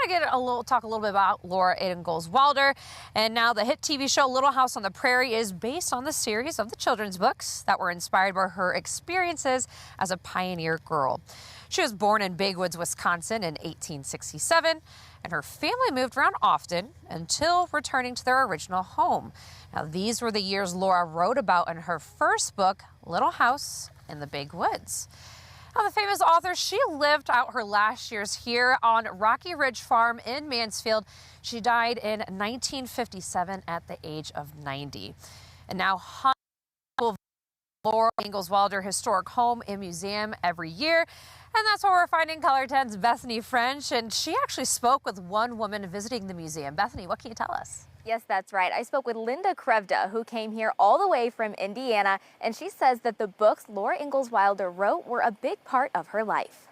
to talk a little bit about Laura Ingalls Wilder. And now the hit TV show Little House on the Prairie is based on the series of the children's books that were inspired by her experiences as a pioneer girl. She was born in Big Woods, Wisconsin in 1867, and her family moved around often until returning to their original home. Now, these were the years Laura wrote about in her first book, Little House in the Big Woods. Now, the famous author, she lived out her last years here on Rocky Ridge Farm in Mansfield. She died in 1957 at the age of 90. And now hundreds will visit Laura Ingalls Wilder Historic Home and Museum every year. And that's where we're finding Color 10's Bethany French. And she actually spoke with one woman visiting the museum. Bethany, what can you tell us? Yes, that's right. I spoke with Linda Krevda, who came here all the way from Indiana, and she says that the books Laura Ingalls Wilder wrote were a big part of her life.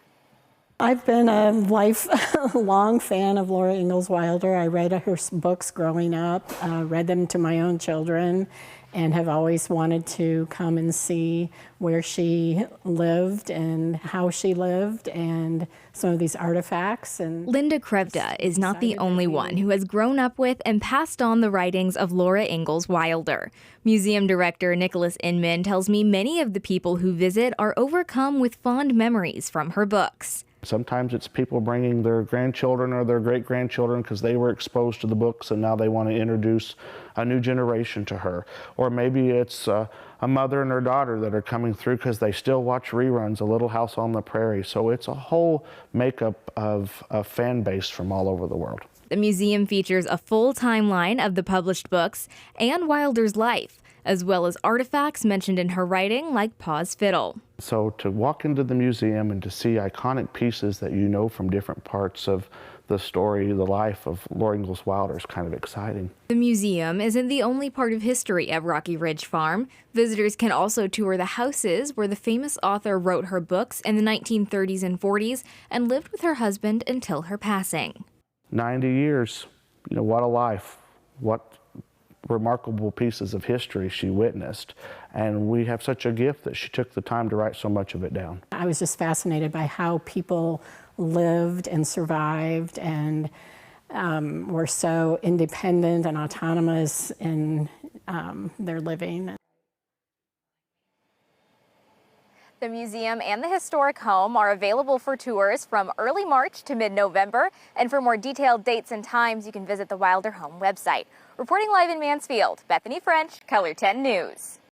I've been a lifelong fan of Laura Ingalls Wilder. I read her books growing up, read them to my own children, and have always wanted to come and see where she lived and how she lived and some of these artifacts. And Linda Krevda is not the only one who has grown up with and passed on the writings of Laura Ingalls Wilder. Museum director Nicholas Inman tells me many of the people who visit are overcome with fond memories from her books. Sometimes it's people bringing their grandchildren or their great-grandchildren because they were exposed to the books and now they want to introduce a new generation to her. Or maybe it's a mother and her daughter that are coming through because they still watch reruns of Little House on the Prairie. So it's a whole makeup of a fan base from all over the world. The museum features a full timeline of the published books and Wilder's life, as well as artifacts mentioned in her writing like Pa's fiddle. So to walk into the museum and to see iconic pieces that you know from different parts of the story, the life of Laura Ingalls Wilder is kind of exciting. The museum isn't the only part of history at Rocky Ridge Farm. Visitors can also tour the houses where the famous author wrote her books in the 1930s and 40s and lived with her husband until her passing. 90 years, what a life, what remarkable pieces of history she witnessed, and we have such a gift that she took the time to write so much of it down. I was just fascinated by how people lived and survived and were so independent and autonomous in their living. The museum and the historic home are available for tours from early March to mid-November. And for more detailed dates and times, you can visit the Wilder Home website. Reporting live in Mansfield, Bethany French, Color 10 News.